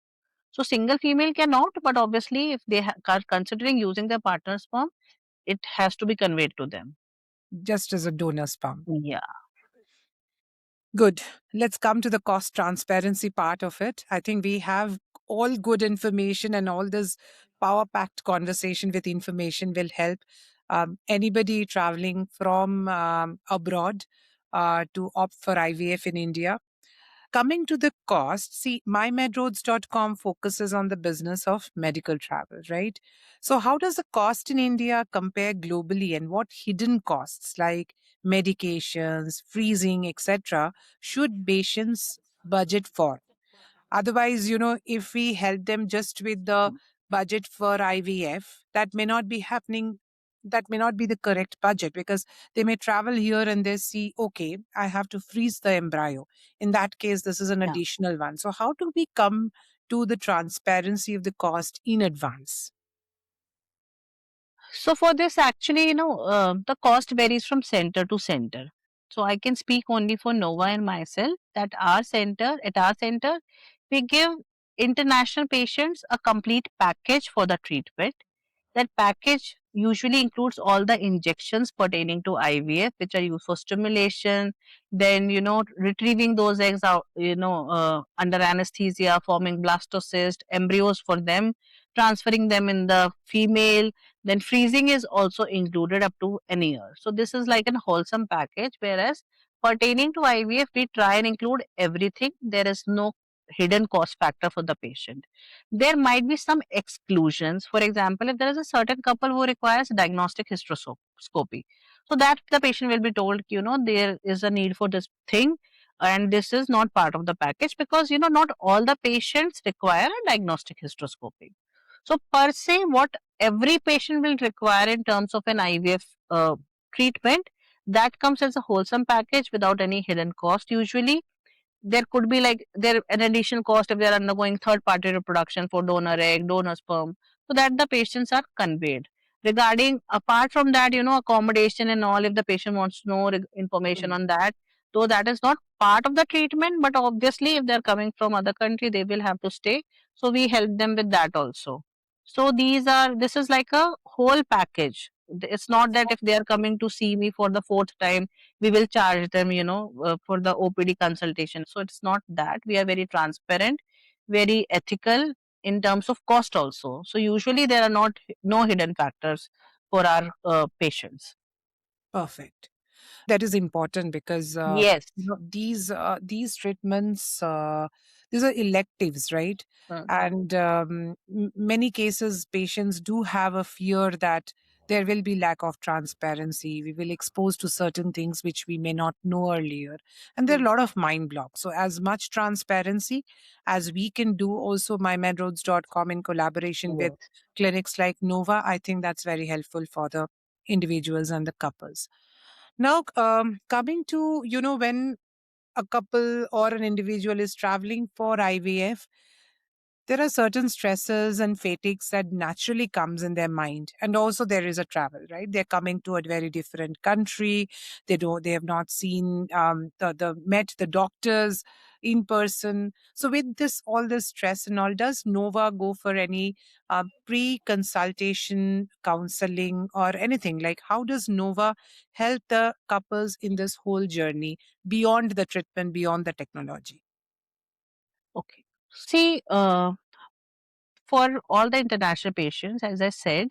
So single female cannot, but obviously if they are considering using their partner's sperm, it has to be conveyed to them. Just as a donor sperm. Yeah. Good. Let's come to the cost transparency part of it. I think we have all good information, and all this power packed conversation with information will help anybody traveling from abroad to opt for IVF in India. Coming to the cost, see, mymedroads.com focuses on the business of medical travel, right? So, how does the cost in India compare globally, and what hidden costs like medications, freezing, etc., should patients budget for? Otherwise, if we help them just with the budget for IVF, that may not be happening. That may not be the correct budget, because they may travel here and they see, okay, I have to freeze the embryo. In that case, this is an Yeah. additional one. So, how do we come to the transparency of the cost in advance? So for this, actually, the cost varies from center to center. So I can speak only for Nova and myself that at our center, we give international patients a complete package for the treatment. That package usually includes all the injections pertaining to IVF, which are used for stimulation, then, retrieving those eggs out, under anesthesia, forming blastocyst, embryos for them, transferring them in the female, then freezing is also included up to an year. So this is like a wholesome package, whereas pertaining to IVF, we try and include everything. There is no hidden cost factor for the patient. There might be some exclusions. For example, if there is a certain couple who requires diagnostic hysteroscopy, so that the patient will be told, there is a need for this thing, and this is not part of the package, because not all the patients require a diagnostic hysteroscopy. So per se, what every patient will require in terms of an IVF treatment, that comes as a wholesome package without any hidden cost usually. There could be like there an additional cost if they are undergoing third party reproduction for donor egg, donor sperm, so that the patients are conveyed. Regarding apart from that, accommodation and all, if the patient wants to know information on that, though that is not part of the treatment, but obviously if they're coming from other country, they will have to stay. So we help them with that also. So this is like a whole package. It's not that if they are coming to see me for the fourth time, we will charge them, for the OPD consultation. So it's not that. We are very transparent, very ethical. in terms of cost also. So usually there are not no hidden factors for our patients. Perfect. That is important because Yes. these treatments, these are electives, right? Mm. And many cases patients do have a fear that there will be lack of transparency, we will expose to certain things which we may not know earlier, and there are a Mm. lot of mind blocks. So as much transparency as we can do, also mymedroads.com in collaboration with Yes. clinics like Nova, I think that's very helpful for the individuals and the couples. Now, coming to, when a couple or an individual is traveling for IVF, there are certain stresses and fatigues that naturally comes in their mind, and also there is a travel, right? They're coming to a very different country. They have not seen the met the doctors in person. So with this all this stress and all, does Nova go for any pre consultation counseling or anything? Like, how does Nova help the couples in this whole journey beyond the treatment, beyond the technology? Okay. See, for all the international patients, as I said,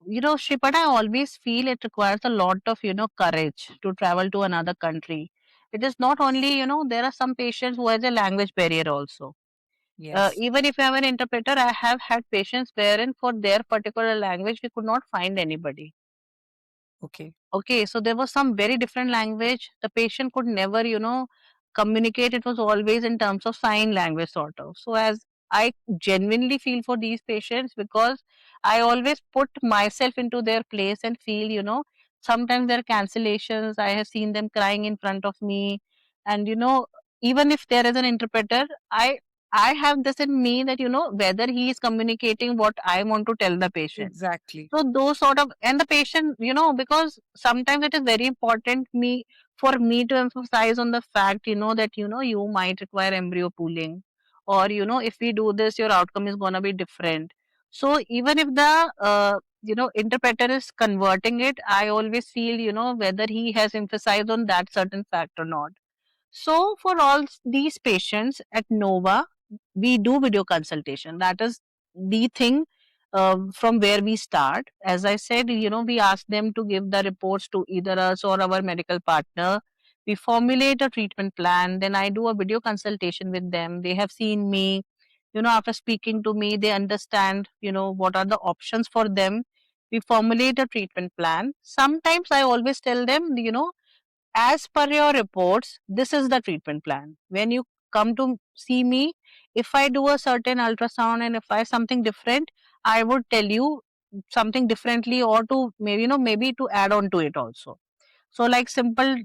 Shripada, I always feel it requires a lot of, courage to travel to another country. It is not only, there are some patients who has a language barrier also. Yes. Even if you have an interpreter, I have had patients wherein for their particular language, we could not find anybody. Okay. Okay, so there was some very different language. The patient could never, communicate. It was always in terms of sign language, sort of. So, as I genuinely feel for these patients because I always put myself into their place and feel, sometimes there are cancellations. I have seen them crying in front of me. And, even if there is an interpreter, I have this in me that, whether he is communicating what I want to tell the patient. Exactly. So those sort of, and the patient, because sometimes it is very important for me to emphasize on the fact, that you might require embryo pooling, or if we do this, your outcome is gonna be different. So even if the interpreter is converting it, I always feel whether he has emphasized on that certain fact or not. So for all these patients at Nova, we do video consultation. That is the thing from where we start. As I said, we ask them to give the reports to either us or our medical partner. We formulate a treatment plan. Then I do a video consultation with them. They have seen me. After speaking to me, they understand, what are the options for them. We formulate a treatment plan. Sometimes I always tell them, as per your reports, this is the treatment plan. When you come to see me, if I do a certain ultrasound and if I something different, I would tell you something differently, or to maybe maybe to add on to it also. So like simple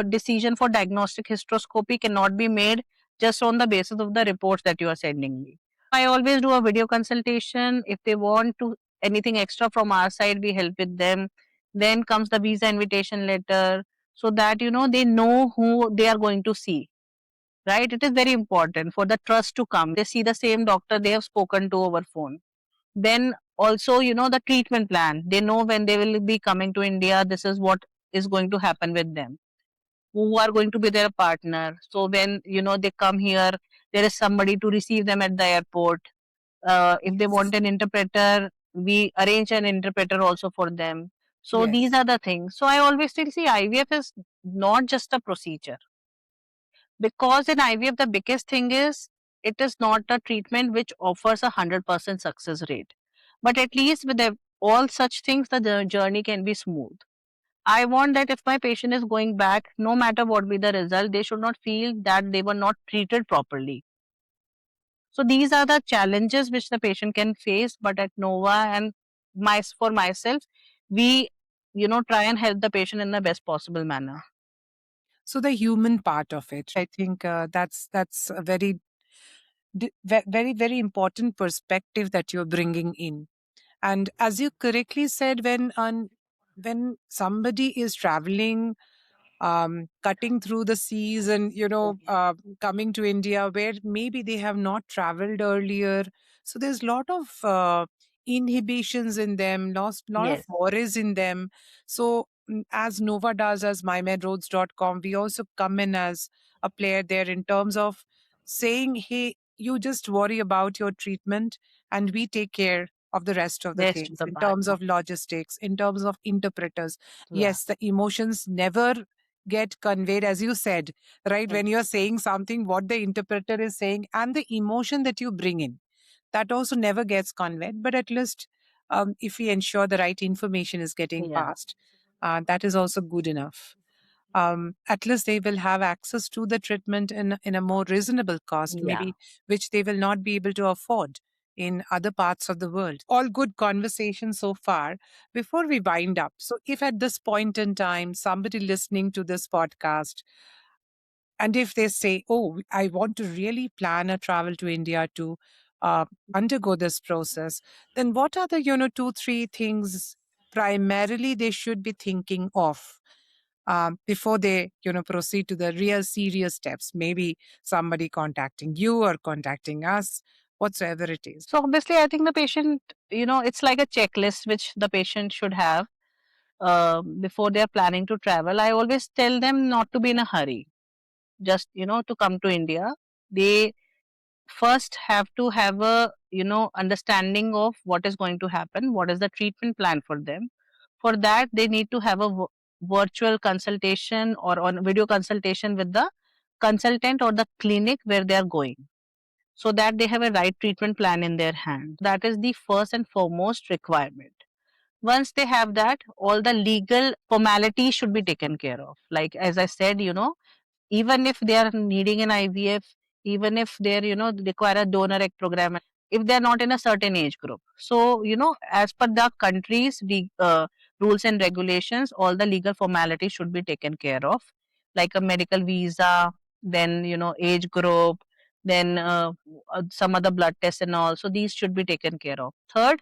decision for diagnostic hysteroscopy cannot be made just on the basis of the reports that you are sending me. I always do a video consultation. If they want to anything extra from our side, we help with them. Then comes the visa invitation letter, so that they know who they are going to see. Right? It is very important for the trust to come. They see the same doctor they have spoken to over phone. Then also, the treatment plan. They know when they will be coming to India, this is what is going to happen with them, who are going to be their partner. So when they come here, there is somebody to receive them at the airport. If they Yes. want an interpreter, we arrange an interpreter also for them. So these Yes. are the things. So I always still see IVF is not just a procedure, because in IVF the biggest thing is it is not a treatment which offers 100% success rate, but at least with all such things the journey can be smooth. I want that if my patient is going back, no matter what be the result, they should not feel that they were not treated properly. So these are the challenges which the patient can face. But at Nova and for myself, we try and help the patient in the best possible manner. So the human part of it, I think that's a very very important perspective that you're bringing in. And as you correctly said, when somebody is traveling, cutting through the seas, and coming to India where maybe they have not traveled earlier, so there's a lot of inhibitions in them, lot of Yes. worries in them. So as Nova does, as mymedroads.com, we also come in as a player there in terms of saying, hey, you just worry about your treatment, and we take care of the rest of the Rest of things the in part. terms of logistics, in terms of interpreters. Yeah. Yes, the emotions never get conveyed, as you said, right? Mm. When you're saying something, what the interpreter is saying, and the emotion that you bring in, that also never gets conveyed. But at least if we ensure the right information is getting Yeah. passed, that is also good enough. At least they will have access to the treatment in a more reasonable cost, Yeah. maybe, which they will not be able to afford in other parts of the world. All good conversation so far. Before we wind up, so if at this point in time somebody listening to this podcast, and if they say, oh, I want to really plan a travel to India to undergo this process, then what are the, 2, 3 things primarily they should be thinking of before they, proceed to the real serious steps? Maybe somebody contacting you or contacting us, whatsoever it is. So obviously, I think the patient, it's like a checklist which the patient should have before they are planning to travel. I always tell them not to be in a hurry, just, to come to India. They first have to have a, understanding of what is going to happen, what is the treatment plan for them. For that, they need to have a virtual consultation or on video consultation with the consultant or the clinic where they are going, so that they have a right treatment plan in their hand. That is the first and foremost requirement. Once they have that, all the legal formalities should be taken care of. Like as I said, even if they are needing an IVF, even if they're, require a donor egg program, if they're not in a certain age group. So, as per the country's rules and regulations, all the legal formalities should be taken care of, like a medical visa, then, age group, then some other blood tests and all. So these should be taken care of. Third,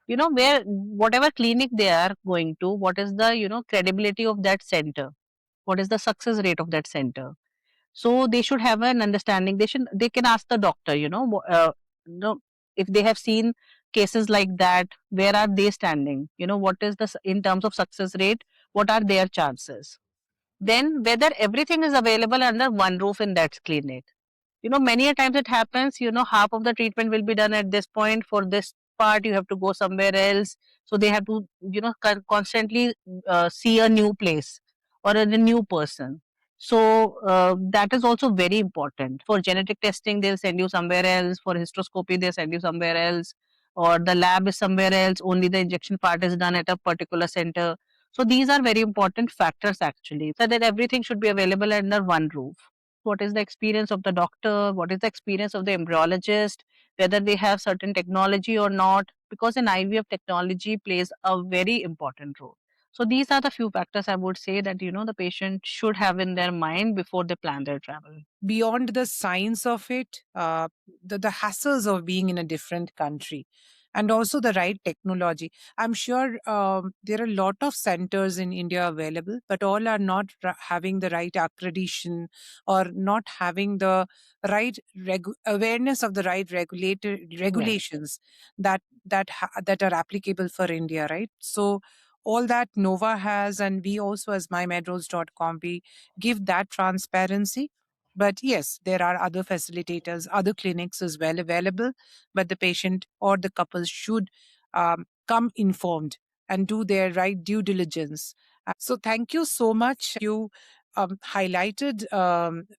where whatever clinic they are going to, what is the, credibility of that center? What is the success rate of that center? So they should have an understanding. They can ask the doctor, you know if they have seen cases like that, where are they standing? What is the in terms of success rate, what are their chances? Then whether everything is available under one roof in that clinic. Many a times it happens, half of the treatment will be done at this point. For this part, you have to go somewhere else. So they have to, constantly see a new place or a new person. So that is also very important. For genetic testing, they'll send you somewhere else. For hysteroscopy, they'll send you somewhere else. Or the lab is somewhere else. Only the injection part is done at a particular center. So these are very important factors actually, so that everything should be available under one roof. What is the experience of the doctor? What is the experience of the embryologist? Whether they have certain technology or not, because in IVF technology plays a very important role. So these are the few factors I would say that the patient should have in their mind before they plan their travel. Beyond the science of it, the hassles of being in a different country, and also the right technology. I'm sure there are a lot of centers in India available, but all are not having the right accreditation, or not having the right awareness of the right Yes. regulations that are applicable for India, right? So all that Nova has, and we also as mymedroads.com, we give that transparency. But yes, there are other facilitators, other clinics as well available, but the patient or the couple should come informed and do their right due diligence. So thank you so much. You highlighted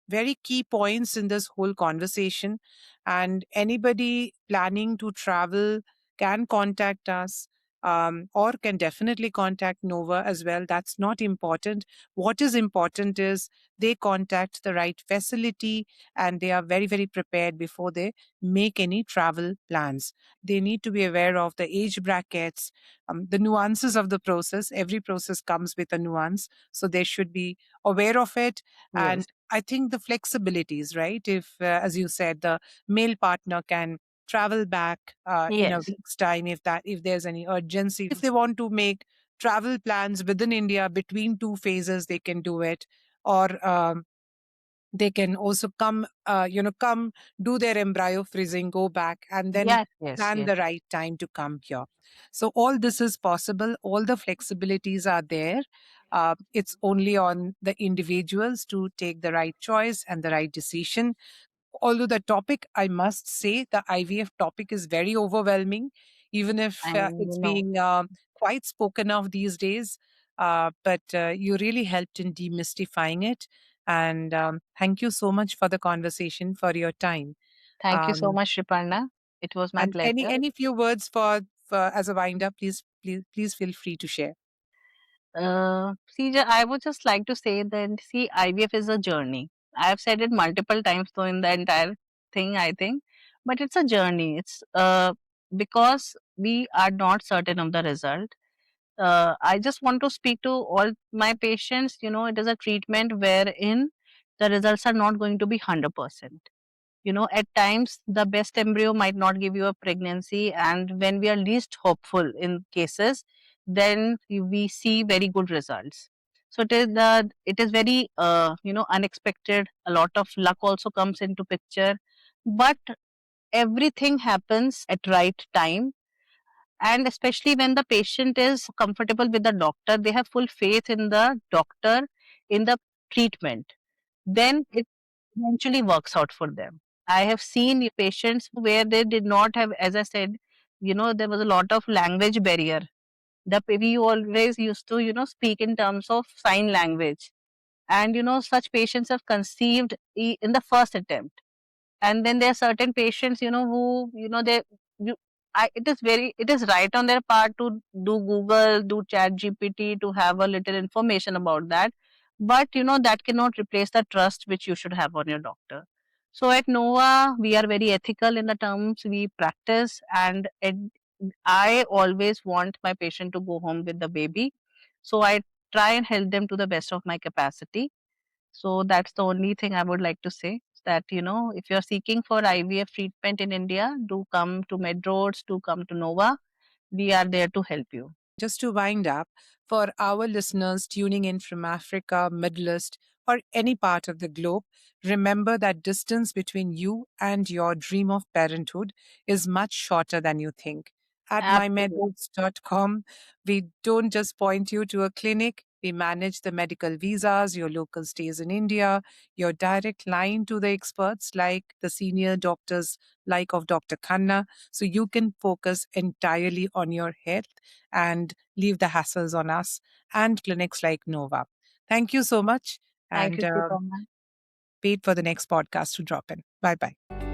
very key points in this whole conversation, and anybody planning to travel can contact us. Or can definitely contact Nova as well. That's not important. What is important is they contact the right facility, and they are very, very prepared before they make any travel plans. They need to be aware of the age brackets, the nuances of the process. Every process comes with a nuance. So they should be aware of it. Yes. And I think the flexibilities, right? If, as you said, the male partner can travel back in a Yes. week's time, if there's any urgency, if they want to make travel plans within India between two phases, they can do it. Or they can also come do their embryo freezing, go back, and then Yes. Yes. plan Yes. the right time to come here. So all this is possible. All the flexibilities are there. It's only on the individuals to take the right choice and the right decision. although the topic, I must say, the IVF topic is very overwhelming, even if I it's know. being quite spoken of these days. But you really helped in demystifying it. And thank you so much for the conversation, for your time. Thank you so Um, much, Riparna. It was my and any pleasure. any few words for as a wind up, please feel free to share. See, I would just like to say that, see, IVF is a journey. I have said it multiple times though in the entire thing, I think, but it's a journey. It's because we are not certain of the result. I just want to speak to all my patients. You know, it is a treatment wherein the results are not going to be 100%. You know, at times the best embryo might not give you a pregnancy, and when we are least hopeful in cases, then we see very good results. So it is very unexpected. A lot of luck also comes into picture, but everything happens at right time. And especially when the patient is comfortable with the doctor, they have full faith in the doctor, in the treatment, then it eventually works out for them. I have seen patients where they did not have, as I said, you know, there was a lot of language barrier. We always used to, you know, speak in terms of sign language. And, you know, such patients have conceived in the first attempt. And then there are certain patients, you know, who, you know, you, it is it is right on their part to do Google, do Chat GPT to have a little information about that, but you know that cannot replace the trust which you should have on your doctor. So at Nova we are very ethical in the terms we practice, and I always want my patient to go home with the baby, so I try and help them to the best of my capacity. So that's the only thing I would like to say, that, you know, if you're seeking for IVF treatment in India, do come to MedRoads, do come to Nova. We are there to help you. Just to wind up, for our listeners tuning in from Africa, Middle East, or any part of the globe, remember that distance between you and your dream of parenthood is much shorter than you think. At Absolutely. mymedroads.com, we don't just point you to a clinic, we manage the medical visas, your local stays in India, your direct line to the experts like the senior doctors like of Dr. Khanna, so you can focus entirely on your health and leave the hassles on us and clinics like Nova. Thank you so much, Thank and you, Suparna. wait for the next podcast to drop in. Bye bye.